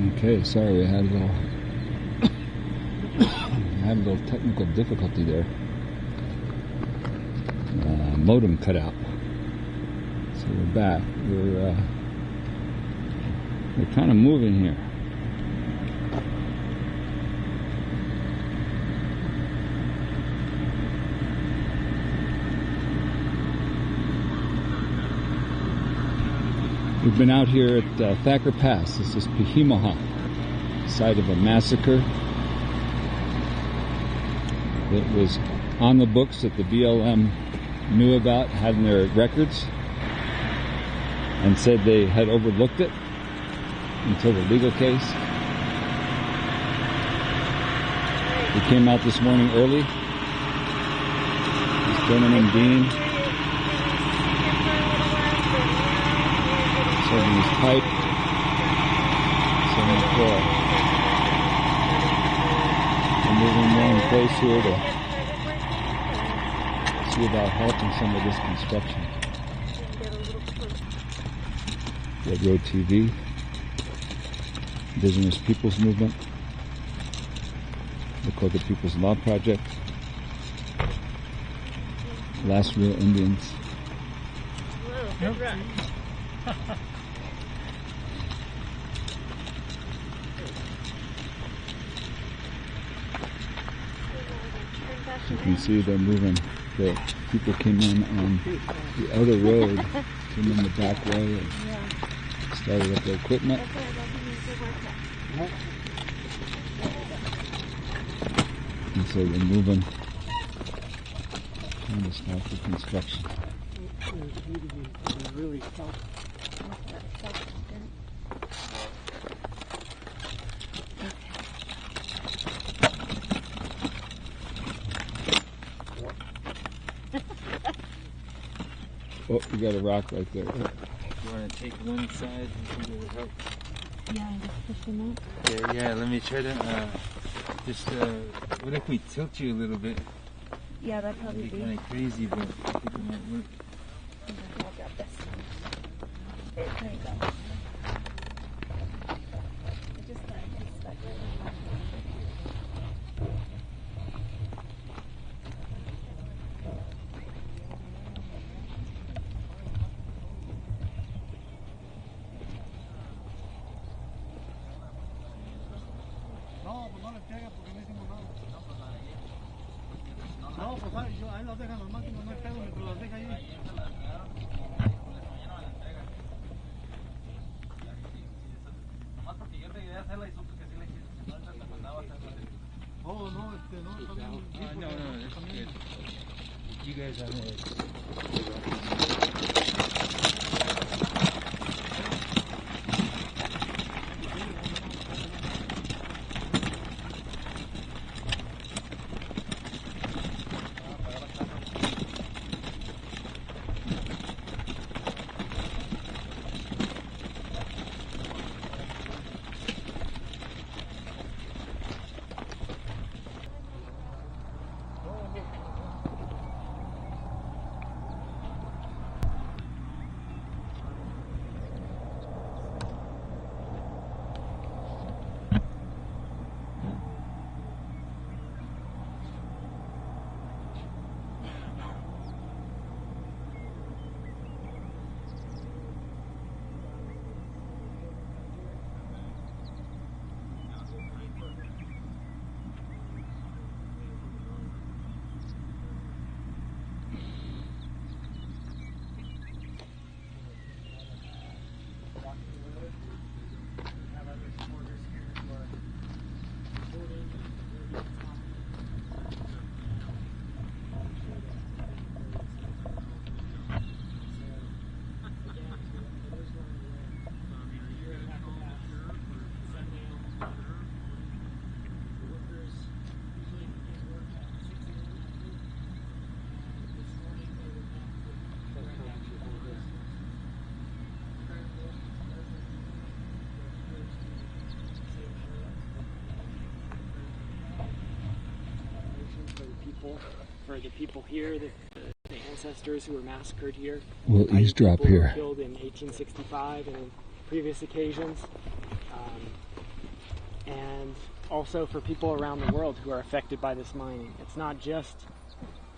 Okay, sorry, I had a little technical difficulty there. Modem cut out. So we're back. We're kind of moving here. We've been out here at Thacker Pass. This is Peehee Mu'huh, site of a massacre that was on the books that the BLM knew about, had in their records, and said they had overlooked it until the legal case. We came out this morning early. This gentleman, Dean, serving his pipe, 74. We're moving more in place here to see about halting some of this construction. Red Road TV, Indigenous Peoples Movement, Lakota People's Law Project, Last Real Indians. You can see they're moving. The people came in on the other road, came in the back way and started up their equipment. And so they're moving, trying to start the construction. Oh, you got a rock right there. You want to take one side and see what it helps? Yeah, just push them up. Okay, yeah, let me try to what if we tilt you a little bit? Yeah, that'd probably It'd be. be kind of crazy, but I think it might work. I'll grab this. There you go. I just got it stuck right in. No, pues no les pega porque no hicimos nada. No, pues ahí los dejan los máquinas, no hay pedo mientras los deja ahí. Nomás porque yo te quería hacerla y supe que sí la hiciste, no te mandaba hacerla. Oh, no, no, está bien. No, that's good. You guys are for the people here, the ancestors who were massacred here. We'll eavesdrop here. Killed in 1865 and in previous occasions. and also for people around the world who are affected by this mining. It's not just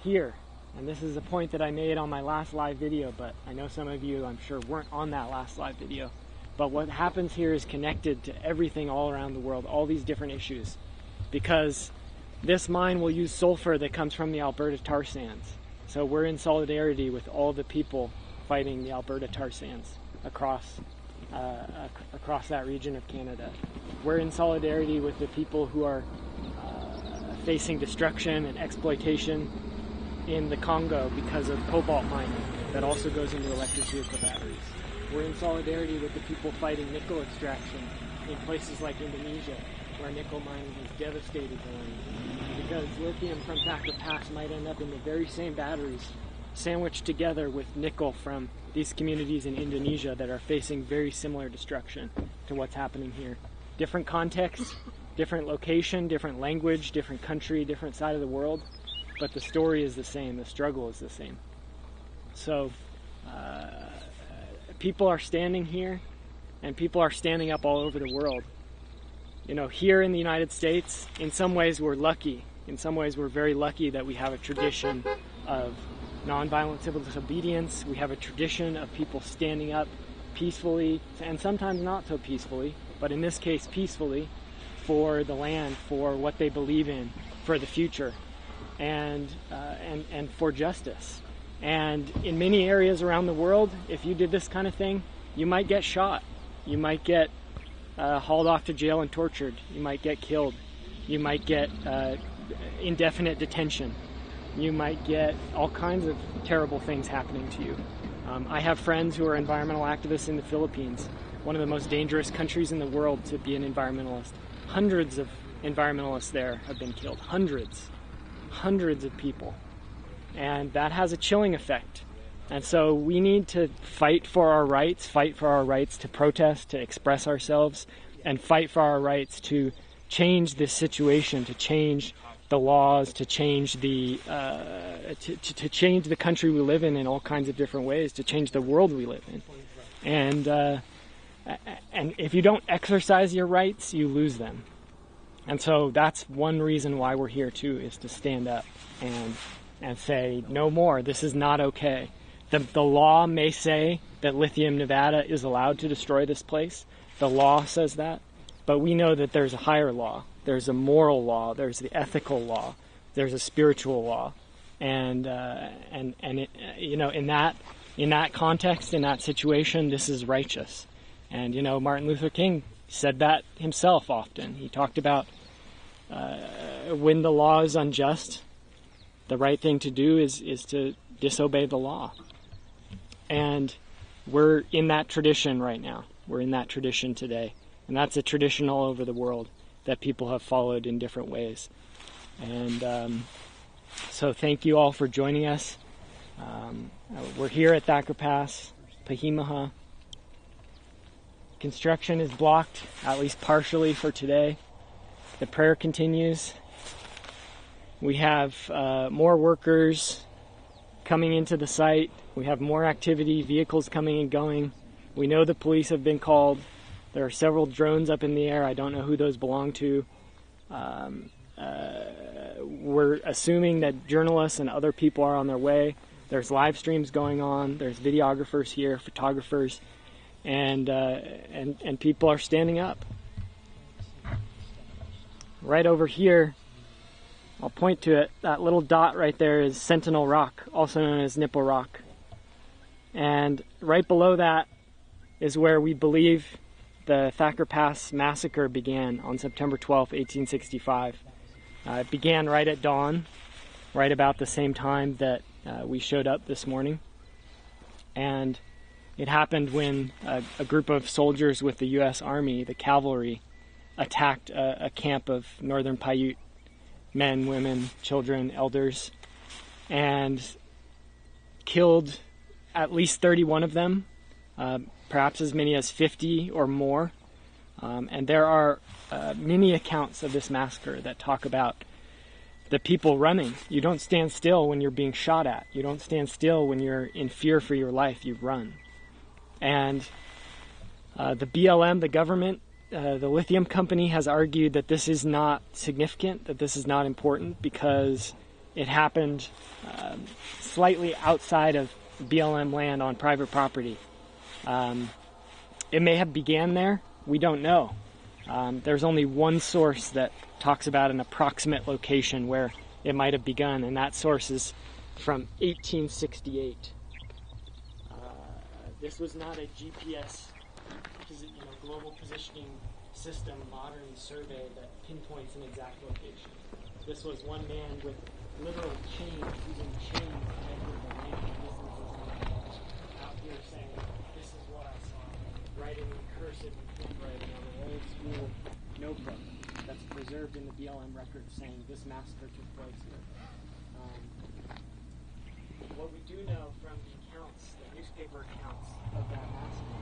here, and this is a point that I made on my last live video, but I know some of you, I'm sure, weren't on that last live video. But what happens here is connected to everything all around the world, all these different issues, because this mine will use sulfur that comes from the Alberta tar sands. So we're in solidarity with all the people fighting the Alberta tar sands across that region of Canada. We're in solidarity with the people who are facing destruction and exploitation in the Congo because of cobalt mining that also goes into electric vehicle batteries. We're in solidarity with the people fighting nickel extraction in places like Indonesia, where nickel mining has devastated the land. Because lithium from Thacker Pass might end up in the very same batteries, sandwiched together with nickel from these communities in Indonesia that are facing very similar destruction to what's happening here. Different context, different location, different language, different country, different side of the world, but the story is the same, the struggle is the same. So people are standing here, and people are standing up all over the world. You know, here in the United States, in some ways we're lucky. In some ways we're very lucky that we have a tradition of nonviolent civil disobedience. We have a tradition of people standing up peacefully, and sometimes not so peacefully, but in this case peacefully, for the land, for what they believe in, for the future, and for justice. And in many areas around the world, if you did this kind of thing, you might get shot. You might get hauled off to jail and tortured. You might get killed. You might get indefinite detention. You might get all kinds of terrible things happening to you. I have friends who are environmental activists in the Philippines, one of the most dangerous countries in the world to be an environmentalist. Hundreds of environmentalists there have been killed. Hundreds of people. And that has a chilling effect. And so we need to fight for our rights to protest, to express ourselves, and fight for our rights to change this situation, to change the laws, to change the to change the country we live in all kinds of different ways, to change the world we live in. And if you don't exercise your rights, you lose them. And so that's one reason why we're here too, is to stand up and say, no more, this is not okay. The law may say that Lithium Nevada is allowed to destroy this place. The law says that. But we know that there's a higher law. There's a moral law. There's the ethical law. There's a spiritual law. And it, you know, in that context, in that situation, this is righteous. And, you know, Martin Luther King said that himself often. He talked about when the law is unjust, the right thing to do is to disobey the law. And we're in that tradition right now. We're in that tradition today. And that's a tradition all over the world that people have followed in different ways. And so thank you all for joining us. We're here at Thacker Pass, Peehee Mu'huh. Construction is blocked, at least partially, for today. The prayer continues. We have more workers coming into the site. We have more activity, vehicles coming and going. We know the police have been called. There are several drones up in the air. I don't know who those belong to. We're assuming that journalists and other people are on their way. There's live streams going on. There's videographers here, photographers, and people are standing up. Right over here, I'll point to it. That little dot right there is Sentinel Rock, also known as Nipple Rock. And right below that is where we believe the Thacker Pass massacre began on September 12, 1865. It began right at dawn, right about the same time that we showed up this morning. And it happened when a group of soldiers with the U.S. Army, the cavalry, attacked a camp of northern Paiute men, women, children, elders, and killed at least 31 of them, perhaps as many as 50 or more. And there are many accounts of this massacre that talk about the people running. You don't stand still when you're being shot at. You don't stand still when you're in fear for your life. You run. And the BLM, the government, the lithium company has argued that this is not significant, that this is not important, because it happened slightly outside of BLM land on private property. It may have began there. We don't know. There's only one source that talks about an approximate location where it might have begun, and that source is from 1868. This was not a GPS, global positioning system, modern survey that pinpoints an exact location. This was one man with literal chains, using chains to measure the land distances out here saying, this is what I saw, writing in cursive and handwriting on an old school notebook that's preserved in the BLM record saying this massacre took place here. What we do know from the accounts, the newspaper accounts of that massacre,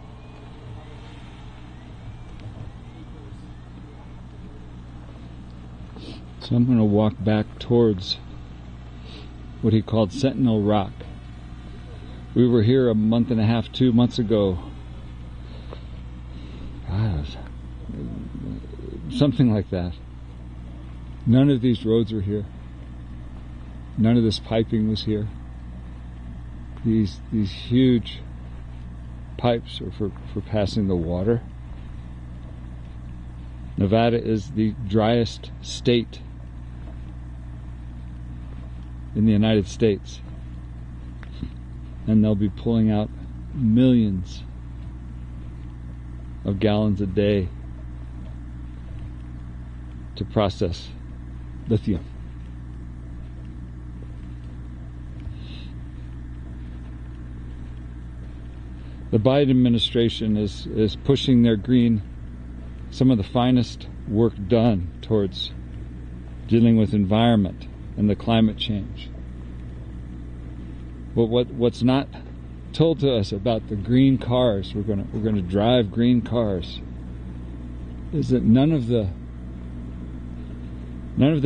so I'm going to walk back towards what he called Sentinel Rock. We were here a month and a half, 2 months ago. Something like that. None of these roads were here. None of this piping was here. These huge pipes are for passing the water. Nevada is the driest state in the United States, and they'll be pulling out millions of gallons a day to process lithium. The Biden administration is pushing their green, some of the finest work done towards dealing with environment and the climate change. But what's not told to us about the green cars, we're gonna drive green cars, is that none of the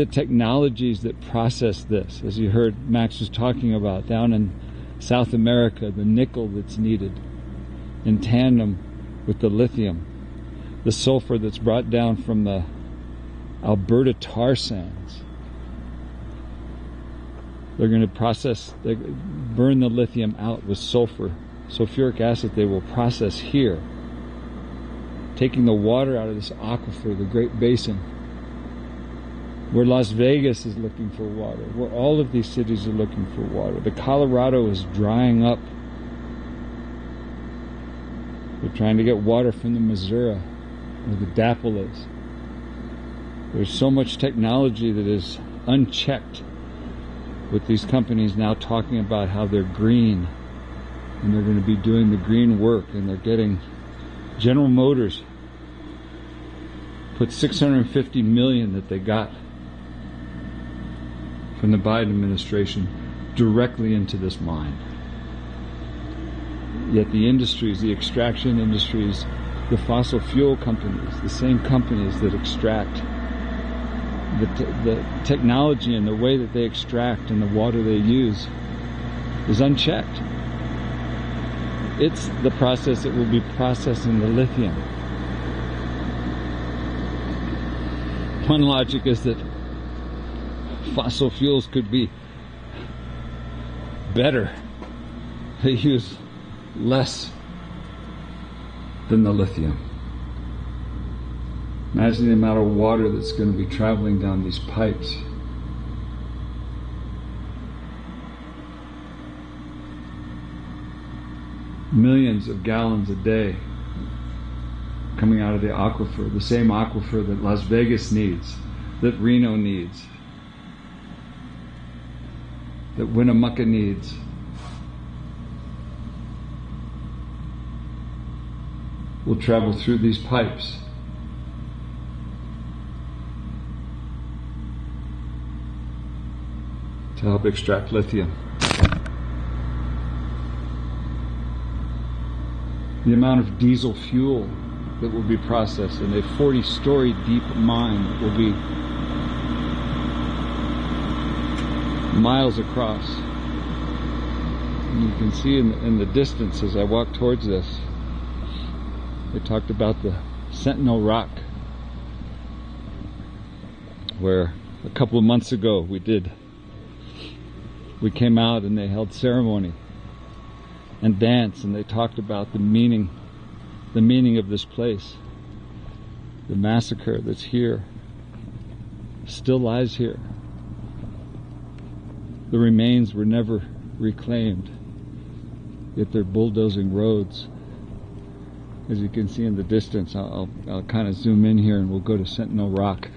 technologies that process this, as you heard Max was talking about down in South America, the nickel that's needed in tandem with the lithium, the sulfur that's brought down from the Alberta tar sands. They're going to burn the lithium out with sulfuric acid they will process here, taking the water out of this aquifer, the Great Basin, where Las Vegas is looking for water, where all of these cities are looking for water. The Colorado is drying up. They're trying to get water from the Missouri, where the DAPL is. There's so much technology that is unchecked, with these companies now talking about how they're green and they're going to be doing the green work, and they're getting General Motors put $650 million that they got from the Biden administration directly into this mine. Yet the industries, the extraction industries, the fossil fuel companies, the same companies that extract, the technology and the way that they extract and the water they use is unchecked. It's the process that will be processing the lithium. One logic is that fossil fuels could be better. They use less than the lithium. Imagine the amount of water that's going to be traveling down these pipes. Millions of gallons a day coming out of the aquifer, the same aquifer that Las Vegas needs, that Reno needs, that Winnemucca needs. Will travel through these pipes. To help extract lithium. The amount of diesel fuel that will be processed in a 40-story deep mine that will be miles across. And you can see in the distance as I walk towards this, they talked about the Sentinel Rock, where a couple of months ago we came out and they held ceremony and dance, and they talked about the meaning of this place. The massacre that's here still lies here. The remains were never reclaimed, yet they're bulldozing roads. As you can see in the distance, I'll kind of zoom in here and we'll go to Sentinel Rock.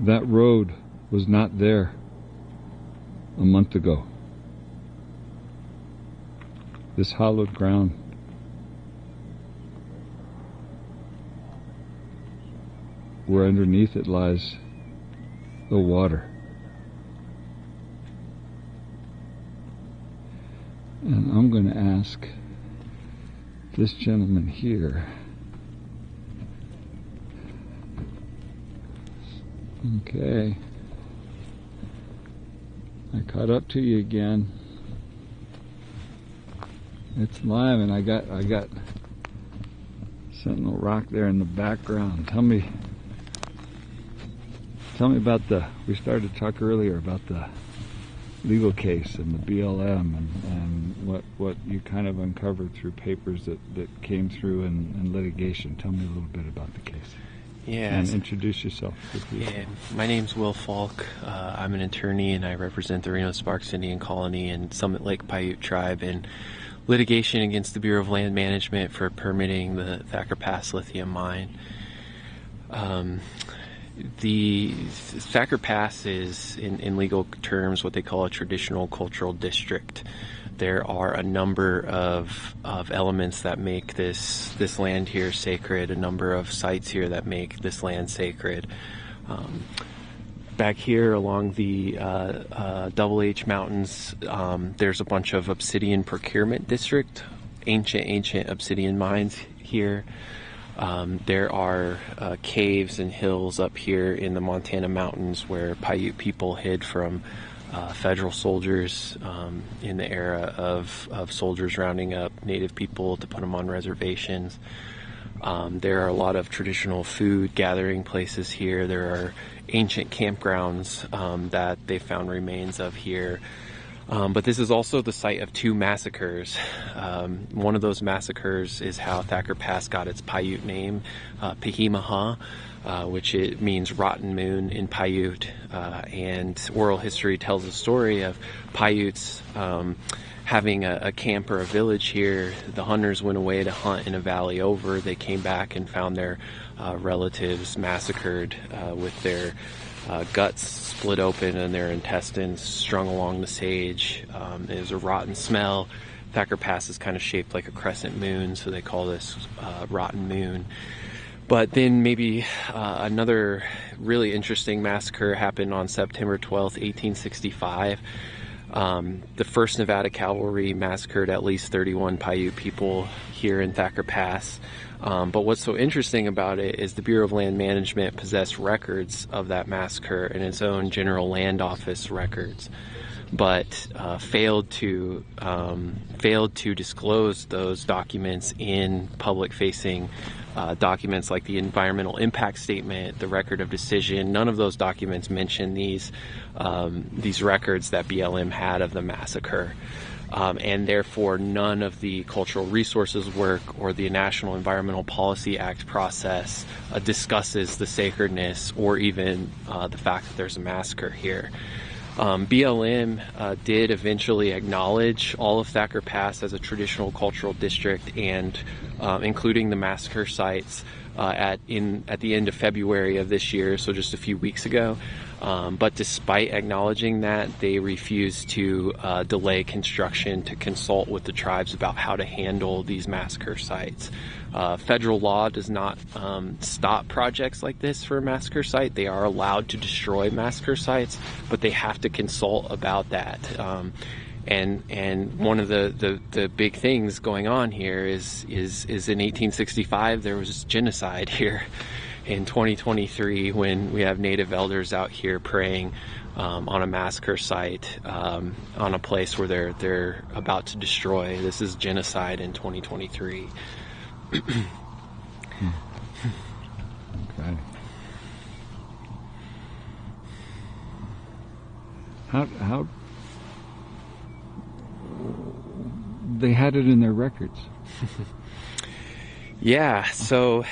That road was not there a month ago. This hollowed ground where underneath it lies the water. And I'm going to ask this gentleman here. Okay. I caught up to you again. It's live, and I got Sentinel Rock there in the background. Tell me about we started to talk earlier about the legal case and the BLM and what you kind of uncovered through papers that came through in litigation. Tell me a little bit about the case. Yeah. And introduce yourself. Yeah, my name's Will Falk. I'm an attorney and I represent the Reno Sparks Indian Colony and Summit Lake Paiute Tribe in litigation against the Bureau of Land Management for permitting the Thacker Pass lithium mine. The Thacker Pass is, in legal terms, what they call a traditional cultural district. There are a number of elements that make this land here sacred, a number of sites here that make this land sacred. Back here along the Double H Mountains, there's a bunch of obsidian procurement district, ancient obsidian mines here. There are caves and hills up here in the Montana mountains where Paiute people hid from federal soldiers in the era of soldiers rounding up native people to put them on reservations. There are a lot of traditional food gathering places here. There are ancient campgrounds that they found remains of here. But this is also the site of two massacres. One of those massacres is how Thacker Pass got its Paiute name, Peehee Mu'huh, which it means rotten moon in Paiute. And oral history tells a story of Paiutes having a camp or a village here. The hunters went away to hunt in a valley over. They came back and found their relatives massacred with their guts split open and their intestines strung along the sage. It was a rotten smell. Thacker Pass is kind of shaped like a crescent moon, so they call this rotten moon. But then maybe another really interesting massacre happened on September 12th, 1865. The 1st Nevada Cavalry massacred at least 31 Paiute people here in Thacker Pass. But what's so interesting about it is the Bureau of Land Management possessed records of that massacre in its own General Land Office records, but failed to disclose those documents in public-facing documents like the environmental impact statement, the record of decision. None of those documents mention these records that BLM had of the massacre. And therefore none of the cultural resources work or the National Environmental Policy Act process discusses the sacredness or even the fact that there's a massacre here. BLM did eventually acknowledge all of Thacker Pass as a traditional cultural district, and including the massacre sites at the end of February of this year, so just a few weeks ago. But despite acknowledging that, they refused to delay construction to consult with the tribes about how to handle these massacre sites. Federal law does not stop projects like this for a massacre site. They are allowed to destroy massacre sites, but they have to consult about that. And one of the big things going on here is in 1865 there was genocide here. in 2023 when we have Native elders out here praying on a massacre site, on a place where they're about to destroy. This is genocide in 2023. Okay. How they had it in their records? Yeah, so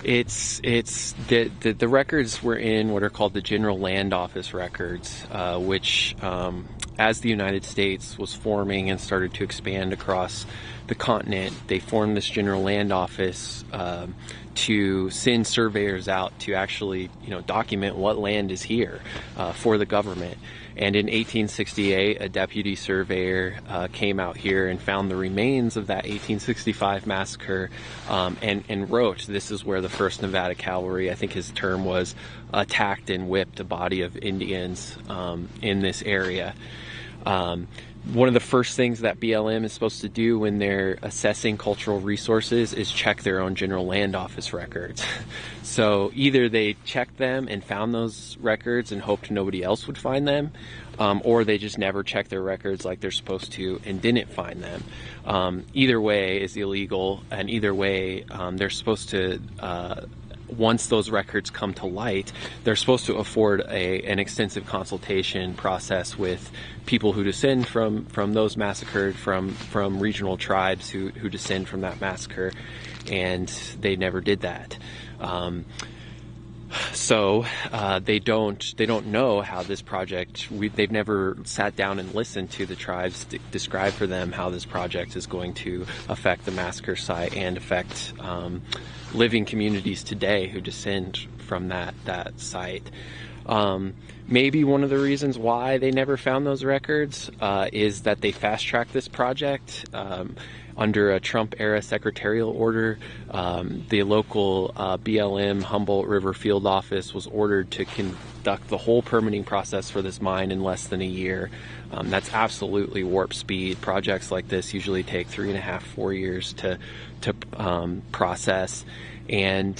it's the records were in what are called the General Land Office records, which as the United States was forming and started to expand across the continent, they formed this General Land Office to send surveyors out to actually, document what land is here for the government. And in 1868, a deputy surveyor came out here and found the remains of that 1865 massacre, and wrote, this is where the 1st Nevada Cavalry, I think his term was, attacked and whipped a body of Indians in this area. One of the first things that BLM is supposed to do when they're assessing cultural resources is check their own General Land Office records. So either they checked them and found those records and hoped nobody else would find them, or they just never checked their records like they're supposed to and didn't find them. Either way is illegal, and either way they're supposed to once those records come to light, they're supposed to afford an extensive consultation process with people who descend from those massacred, from regional tribes who descend from that massacre, and they never did that. So they don't know how this project, they've never sat down and listened to the tribes describe for them how this project is going to affect the massacre site and affect living communities today who descend from that site. Maybe one of the reasons why they never found those records is that they fast-tracked this project. Under a Trump-era secretarial order, the local BLM Humboldt River Field Office was ordered to conduct the whole permitting process for this mine in less than a year. That's absolutely warp speed. Projects like this usually take 3.5-4 years to process. And,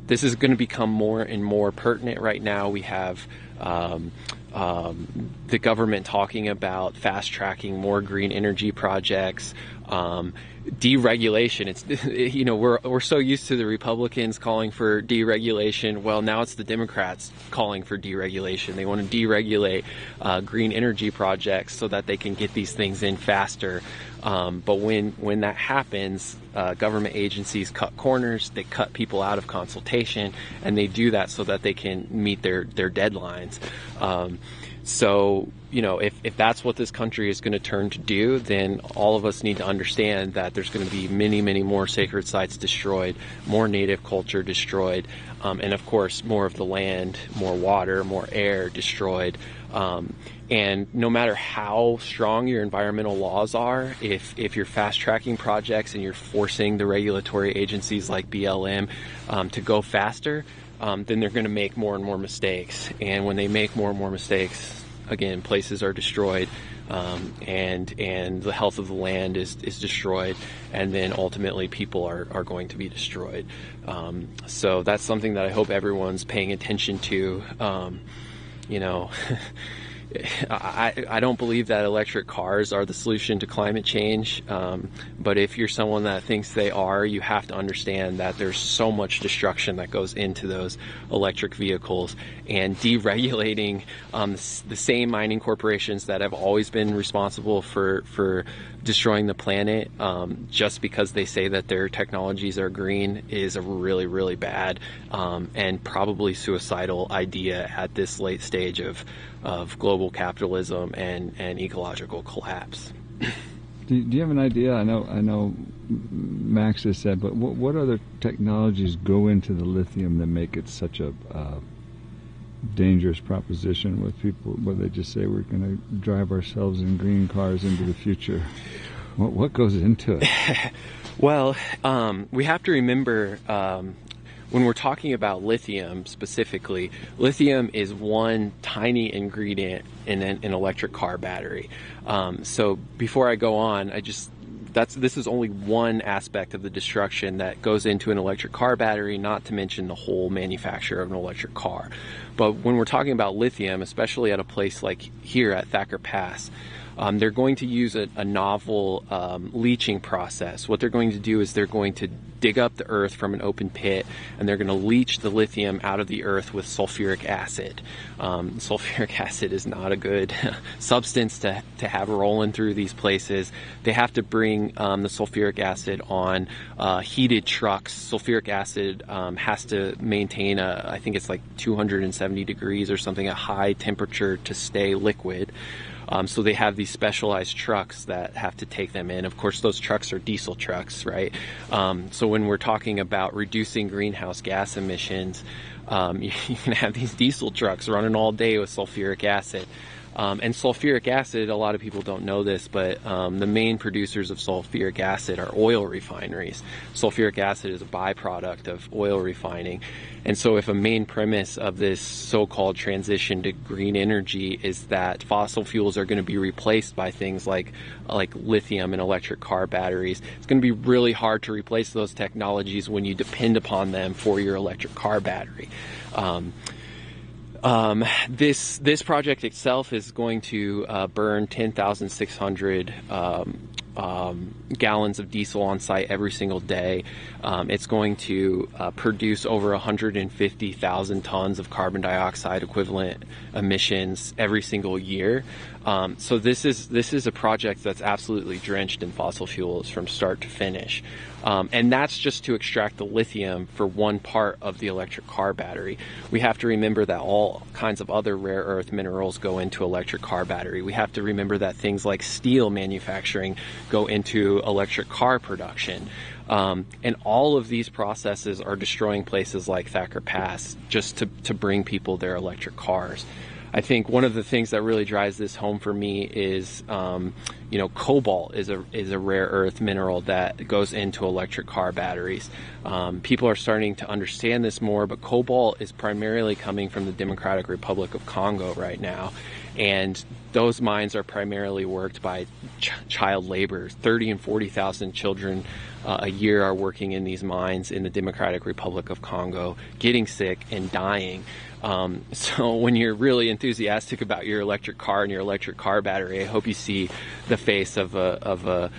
this is going to become more and more pertinent right now. We have the government talking about fast tracking more green energy projects, deregulation. It's, we're so used to the Republicans calling for deregulation. Well, now it's the Democrats calling for deregulation. They want to deregulate green energy projects so that they can get these things in faster. But when that happens, government agencies cut corners, they cut people out of consultation, and they do that so that they can meet their deadlines. So, if that's what this country is going to turn to do, then all of us need to understand that there's going to be many, many more sacred sites destroyed, more native culture destroyed, and of course, more of the land, more water, more air destroyed. And no matter how strong your environmental laws are, if you're fast-tracking projects and you're forcing the regulatory agencies like BLM to go faster, then they're going to make more and more mistakes. And when they make more and more mistakes, again, places are destroyed, and the health of the land is destroyed, and then ultimately people are going to be destroyed. So that's something that I hope everyone's paying attention to. I don't believe that electric cars are the solution to climate change, but if you're someone that thinks they are, you have to understand that there's so much destruction that goes into those electric vehicles, and deregulating the same mining corporations that have always been responsible for destroying the planet just because they say that their technologies are green is a really, really bad and probably suicidal idea at this late stage of global capitalism and ecological collapse. Do you have an idea? I know Max has said, but what other technologies go into the lithium that make it such a dangerous proposition with people, where they just say we're going to drive ourselves in green cars into the future? What goes into it? Well, we have to remember when we're talking about lithium specifically, lithium is one tiny ingredient in an electric car battery. So before I go on, I just this is only one aspect of the destruction that goes into an electric car battery, not to mention the whole manufacture of an electric car. But when we're talking about lithium, especially at a place like here at Thacker Pass, they're going to use a novel leaching process. What they're going to do is they're going to dig up the earth from an open pit, and they're going to leach the lithium out of the earth with sulfuric acid. Sulfuric acid is not a good substance to have rolling through these places. They have to bring the sulfuric acid on heated trucks. Sulfuric acid has to maintain I think it's like 270 degrees or something, a high temperature to stay liquid. So they have these specialized trucks that have to take them in. Of course, those trucks are diesel trucks, right? So when we're talking about reducing greenhouse gas emissions, you can have these diesel trucks running all day with sulfuric acid. And sulfuric acid, a lot of people don't know this, but the main producers of sulfuric acid are oil refineries. Sulfuric acid is a byproduct of oil refining. And so if a main premise of this so-called transition to green energy is that fossil fuels are going to be replaced by things like lithium and electric car batteries, it's going to be really hard to replace those technologies when you depend upon them for your electric car battery. This project itself is going to burn 10,600 gallons of diesel on site every single day. It's going to produce over 150,000 tons of carbon dioxide equivalent emissions every single year. So this is a project that's absolutely drenched in fossil fuels from start to finish. And that's just to extract the lithium for one part of the electric car battery. We have to remember that all kinds of other rare earth minerals go into electric car battery. We have to remember that things like steel manufacturing go into electric car production. And all of these processes are destroying places like Thacker Pass just to bring people their electric cars. I think one of the things that really drives this home for me is, cobalt is a rare earth mineral that goes into electric car batteries. People are starting to understand this more, but cobalt is primarily coming from the Democratic Republic of Congo right now. And those mines are primarily worked by child labor. 30 and 40,000 children a year are working in these mines in the Democratic Republic of Congo, getting sick and dying. So when you're really enthusiastic about your electric car and your electric car battery, I hope you see the face of a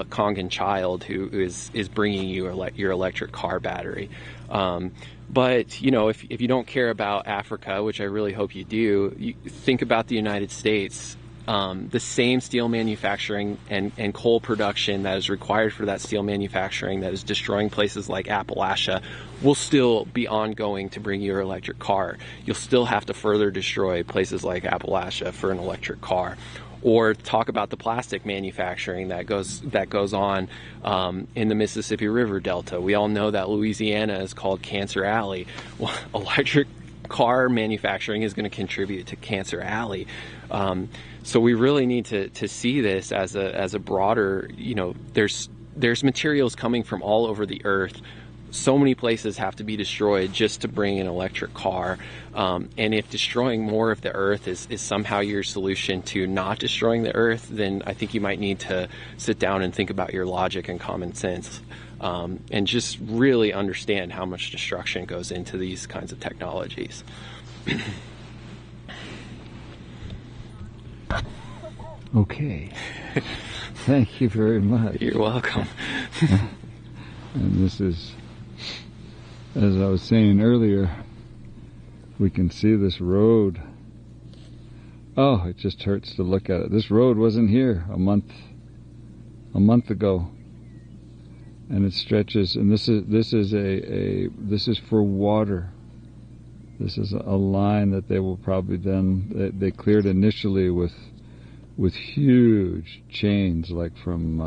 Congan child who is bringing you your electric car battery. But if you don't care about Africa, which I really hope you do, you think about the United States. The same steel manufacturing and coal production that is required for that steel manufacturing that is destroying places like Appalachia will still be ongoing to bring your electric car. You'll still have to further destroy places like Appalachia for an electric car. Or talk about the plastic manufacturing that goes on in the Mississippi River Delta. We all know that Louisiana is called Cancer Alley. Well, electric car manufacturing is going to contribute to Cancer Alley. So we really need to see this as a broader, there's materials coming from all over the earth. So many places have to be destroyed just to bring an electric car. And if destroying more of the earth is somehow your solution to not destroying the earth, then I think you might need to sit down and think about your logic and common sense. And just really understand how much destruction goes into these kinds of technologies. Okay. Thank you very much. You're welcome. And this is, as I was saying earlier, we can see this road. Oh, it just hurts to look at it. This road wasn't here a month ago. And it stretches, and this is for water. This is a line that they will probably then, they cleared initially with huge chains, like from,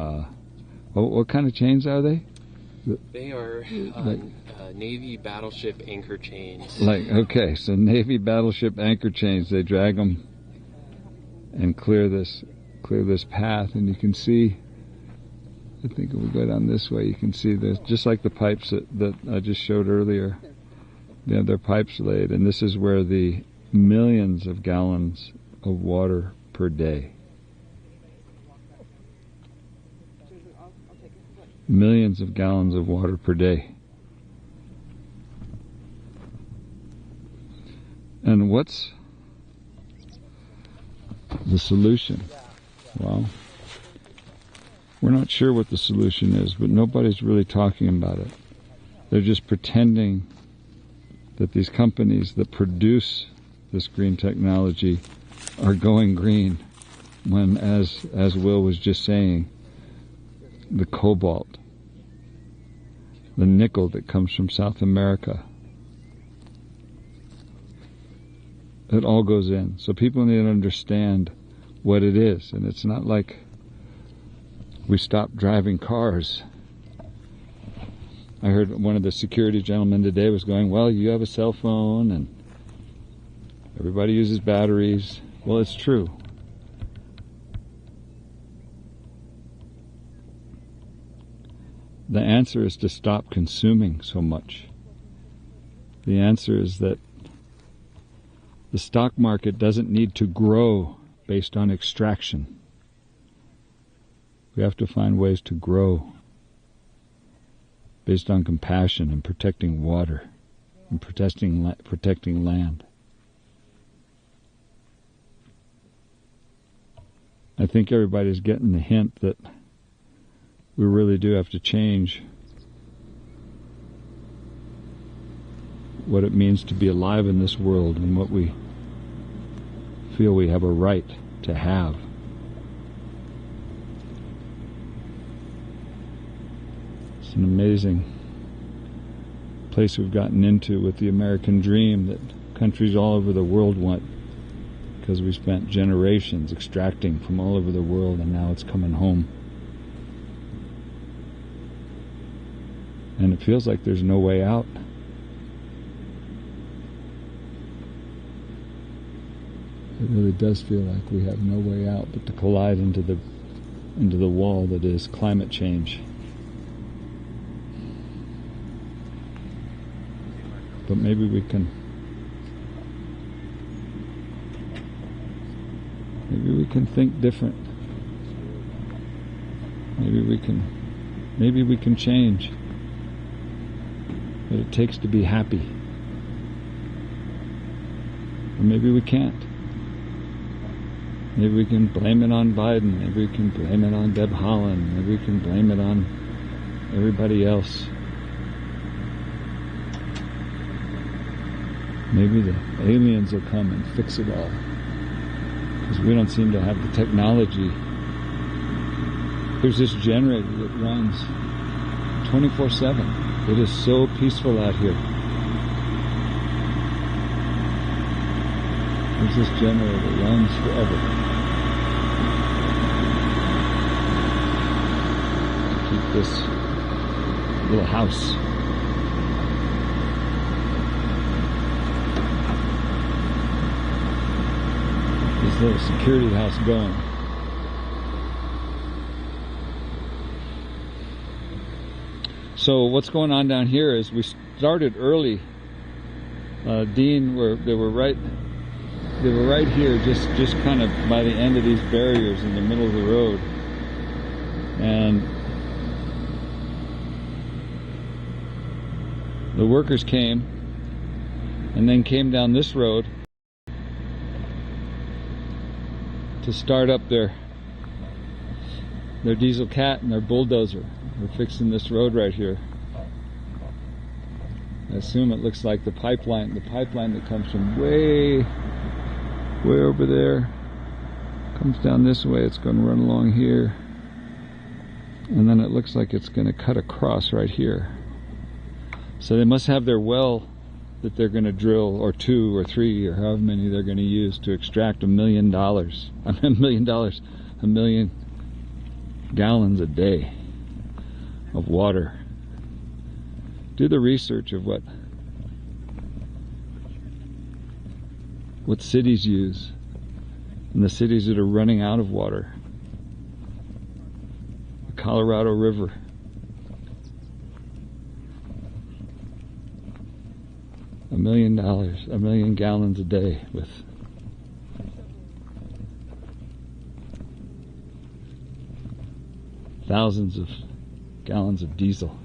what kind of chains are they? They are Navy battleship anchor chains. Okay, so Navy battleship anchor chains. They drag them and clear this path, and you can see. I think if we go down this way, you can see there's just like the pipes that I just showed earlier. They have their pipes laid, and this is where the millions of gallons of water per day millions of gallons of water per day. And what's the solution? Well, we're not sure what the solution is, but nobody's really talking about it. They're just pretending that these companies that produce this green technology are going green, when, as Will was just saying, the cobalt, the nickel that comes from South America, it all goes in. So people need to understand what it is. And it's not like we stopped driving cars. I heard one of the security gentlemen today was going, well, you have a cell phone and everybody uses batteries. Well, it's true. The answer is to stop consuming so much. The answer is that the stock market doesn't need to grow based on extraction. We have to find ways to grow based on compassion and protecting water and protecting land. I think everybody's getting the hint that we really do have to change what it means to be alive in this world and what we feel we have a right to have. It's an amazing place we've gotten into with the American dream that countries all over the world want, because we spent generations extracting from all over the world, and now it's coming home. And it feels like there's no way out. It really does feel like we have no way out but to collide into the wall that is climate change. But maybe we can think different. Maybe we can change what it takes to be happy. Or maybe we can't. Maybe we can blame it on Biden. Maybe we can blame it on Deb Haaland. Maybe we can blame it on everybody else. Maybe the aliens will come and fix it all, because we don't seem to have the technology. There's this generator that runs 24/7. It is so peaceful out here. There's this generator that runs forever. Keep this little house. This little security house going. So what's going on down here is we started early. Dean, they were right here, just kind of by the end of these barriers in the middle of the road. And the workers came and then came down this road to start up their diesel cat and their bulldozer. We're fixing this road right here. I assume it looks like the pipeline that comes from way over there, comes down this way. It's going to run along here, and then it looks like it's going to cut across right here. So they must have their well that they're going to drill, or 2 or 3 or however many they're going to use to extract $1 million. $1 million gallons a day of water. Do the research of what cities use, and the cities that are running out of water. The Colorado River. $1 million gallons a day, with thousands of gallons of diesel.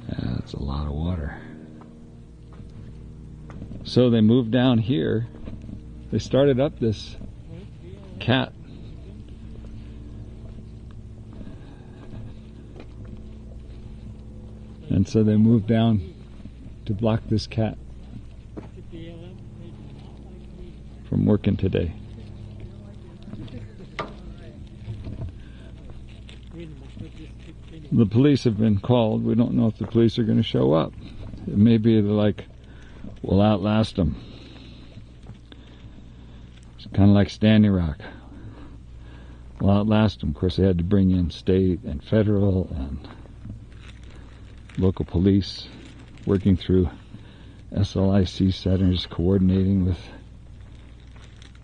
Yeah, that's a lot of water. So they moved down here. They started up this cat. And so they moved down to block this cat from working today. The police have been called. We don't know if the police are going to show up. It may be they're like, we'll outlast them. It's kind of like Standing Rock. We'll outlast them. Of course, they had to bring in state and federal and local police, working through SLIC centers, coordinating with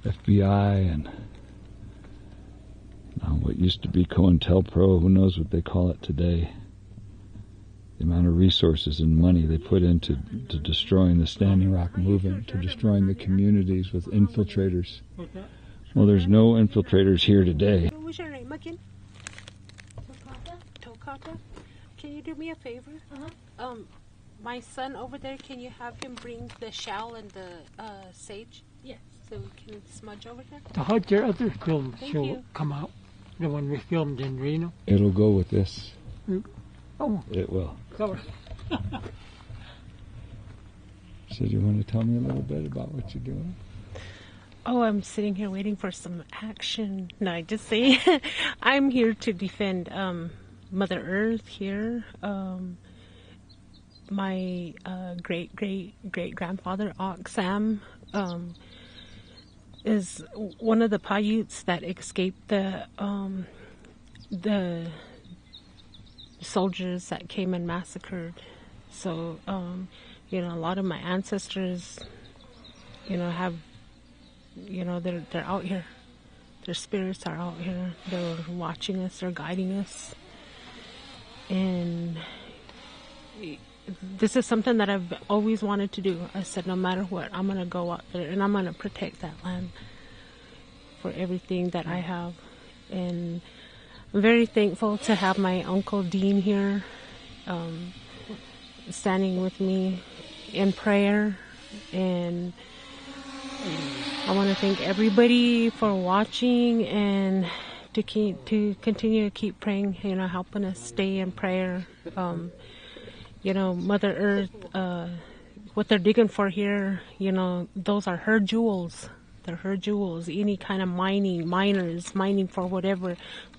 FBI and what used to be COINTELPRO. Who knows what they call it today. The amount of resources and money they put into destroying the Standing Rock movement, to destroying the communities with infiltrators. Well, there's no infiltrators here today. What was your name again? Tokata? Can you do me a favor? My son over there, can you have him bring the shell and the sage? Yes. So we can smudge over there? To how'd your other film Thank show you. come out? The one we filmed in Reno? It'll go with this. Oh, It will. sorry. So do you want to tell me a little bit about what you're doing? Oh, I'm sitting here waiting for some action. No, I just say I'm here to defend Mother Earth here. My great-great-great-grandfather, Sam, is one of the Paiutes that escaped the soldiers that came and massacred. So, a lot of my ancestors, have, they're out here. Their spirits are out here. They're watching us. They're guiding us. And this is something that I've always wanted to do. I said, no matter what, I'm going to go out there and I'm going to protect that land for everything that I have. And I'm very thankful to have my Uncle Dean here, standing with me in prayer. And I want to thank everybody for watching and to continue to keep praying, helping us stay in prayer. Mother Earth, what they're digging for here, those are her jewels. They're her jewels. Any kind of miners mining for whatever,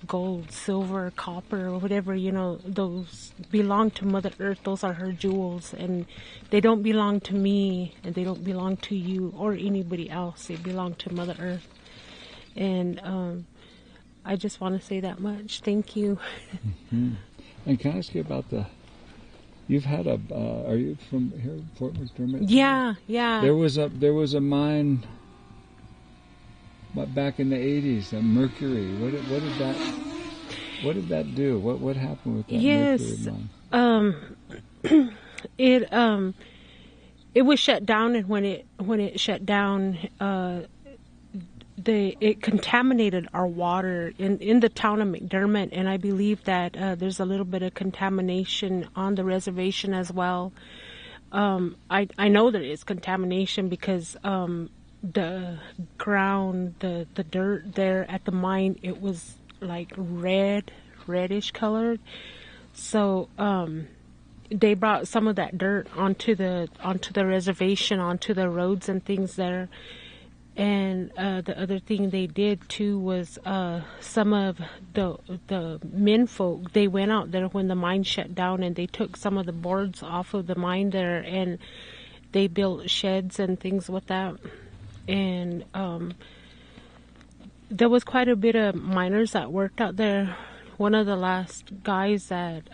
gold, silver, copper, or whatever, those belong to Mother Earth. Those are her jewels. And they don't belong to me, and they don't belong to you or anybody else. They belong to Mother Earth. And I just want to say that much. Thank you. Mm-hmm. And can I ask you about you've had are you from here, Fort McDermott? Yeah. There was a mine back in the 80s, Mercury. What did that do? What happened with that Mercury mine? It was shut down, and when it shut down, it contaminated our water in the town of McDermott, and I believe that there's a little bit of contamination on the reservation as well. I know there is contamination because the ground, the dirt there at the mine, it was like reddish colored. So they brought some of that dirt onto the reservation, onto the roads and things there. And the other thing they did too was some of the men folk, they went out there when the mine shut down and they took some of the boards off of the mine there and they built sheds and things with that. And there was quite a bit of miners that worked out there. One of the last guys that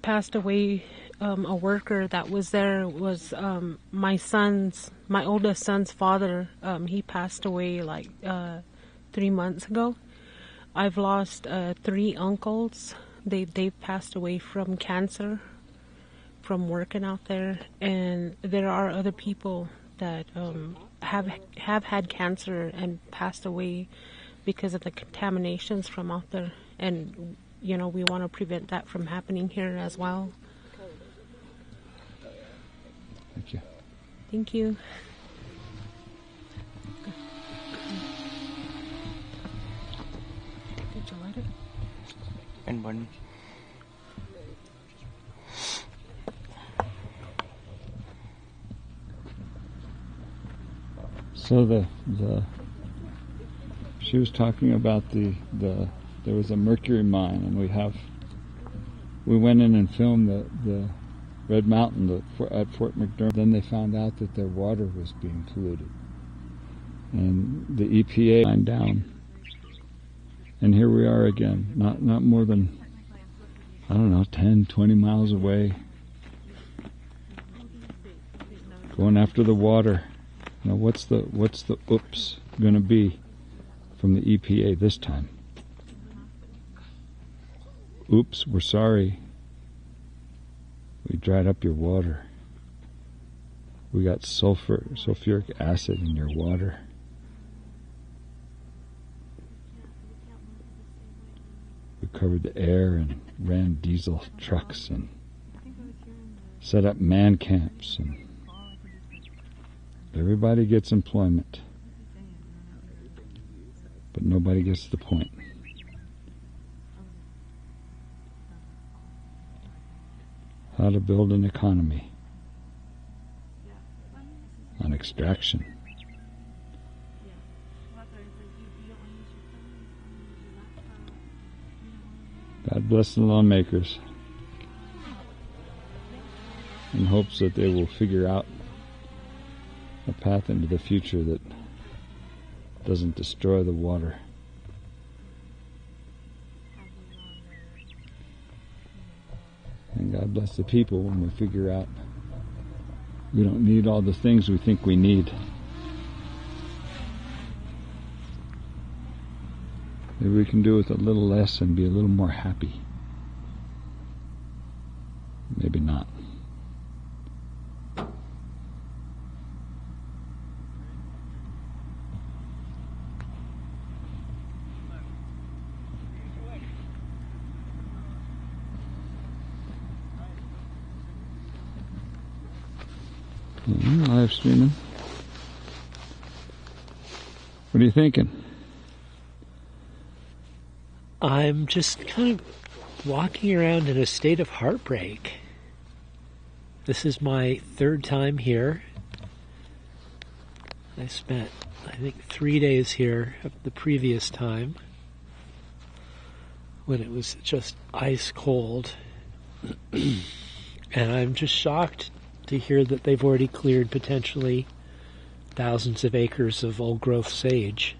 passed away, a worker that was there was my oldest son's father. He passed away like 3 months ago. I've lost 3 uncles They've passed away from cancer, from working out there, and there are other people that have had cancer and passed away because of the contaminations from out there, and we want to prevent that from happening here as well. Thank you. Thank you. Did you light it? And one. So she was talking about there was a mercury mine, and we went in and filmed the Red Mountain at Fort McDermott. Then they found out that their water was being polluted, and the EPA lined down. And here we are again, not more than, I don't know, 10, 20 miles away, going after the water. Now what's the oops going to be from the EPA this time? Oops, we're sorry. We dried up your water. We got sulfuric acid in your water. We covered the air and ran diesel trucks and set up man camps, and everybody gets employment, but nobody gets the point. How to build an economy on extraction. God bless the lawmakers in hopes that they will figure out a path into the future that doesn't destroy the water. And God bless the people when we figure out we don't need all the things we think we need. Maybe we can do with a little less and be a little more happy. Maybe not. Live streaming. What are you thinking? I'm just kind of walking around in a state of heartbreak. This is my third time here. I spent, I think, 3 days here the previous time when it was just ice cold. And I'm just shocked to hear that they've already cleared potentially thousands of acres of old growth sage.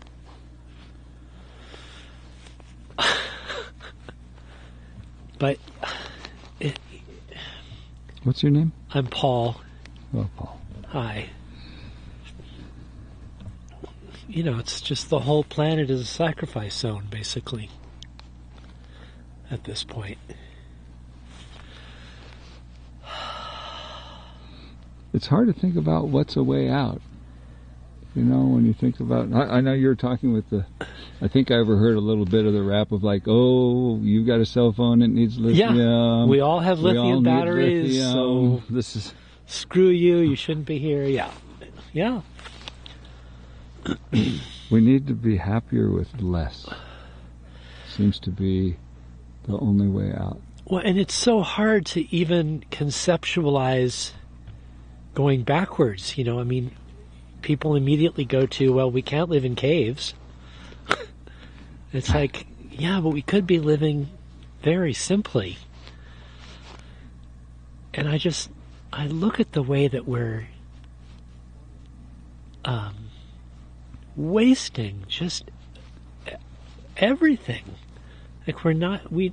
But what's your name? I'm Paul. Oh, Paul. Hi. It's just the whole planet is a sacrifice zone, basically, at this point. It's hard to think about what's a way out. When you think about... I know you were talking with I think I overheard a little bit of the rap of like, oh, you've got a cell phone, it needs lithium. Yeah, we all have lithium batteries, so this is... Screw you shouldn't be here. Yeah. We need to be happier with less. Seems to be the only way out. Well, and it's so hard to even conceptualize going backwards. People immediately go to, well, we can't live in caves. It's like, yeah, but we could be living very simply. And I look at the way that we're wasting just everything. Like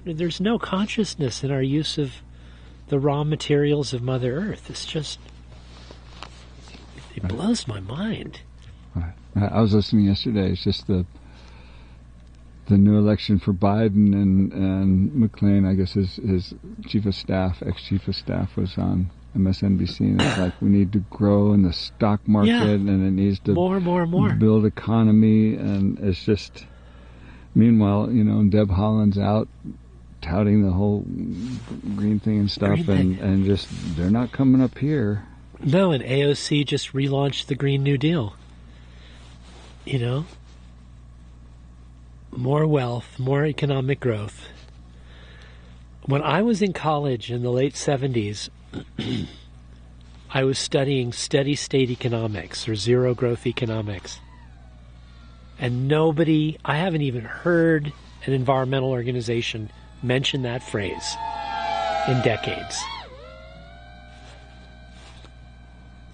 there's no consciousness in our use of the raw materials of Mother Earth. It's just, it blows my mind. Right. I was listening yesterday. It's just the new election for Biden, and McClain, I guess his chief of staff, ex-chief of staff, was on MSNBC, and it's like we need to grow in the stock market, and it needs to more build economy, and it's just. Meanwhile, Deb Haaland's out touting the whole green thing and stuff, and just they're not coming up here. No, and AOC just relaunched the Green New Deal. More wealth, more economic growth. When I was in college in the late 70s, I was studying steady state economics or zero growth economics. And I haven't even heard an environmental organization mention that phrase in decades.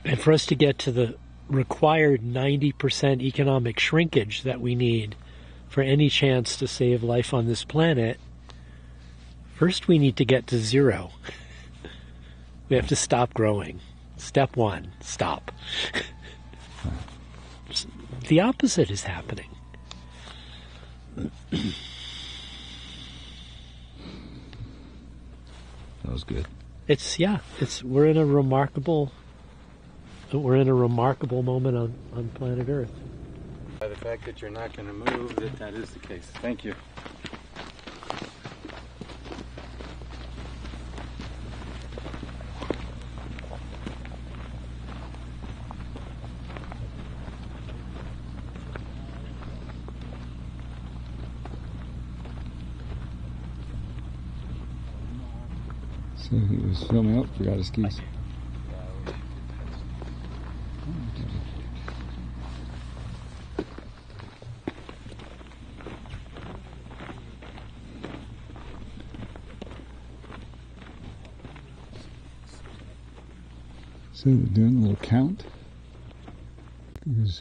And for us to get to the required 90% economic shrinkage that we need for any chance to save life on this planet, first we need to get to zero. We have to stop growing. Step one, stop. The opposite is happening. That was good. We're in a remarkable moment on planet Earth. By the fact that you're not going to move, that is the case. Thank you. So he was filming up, forgot his keys. So they're doing a little count.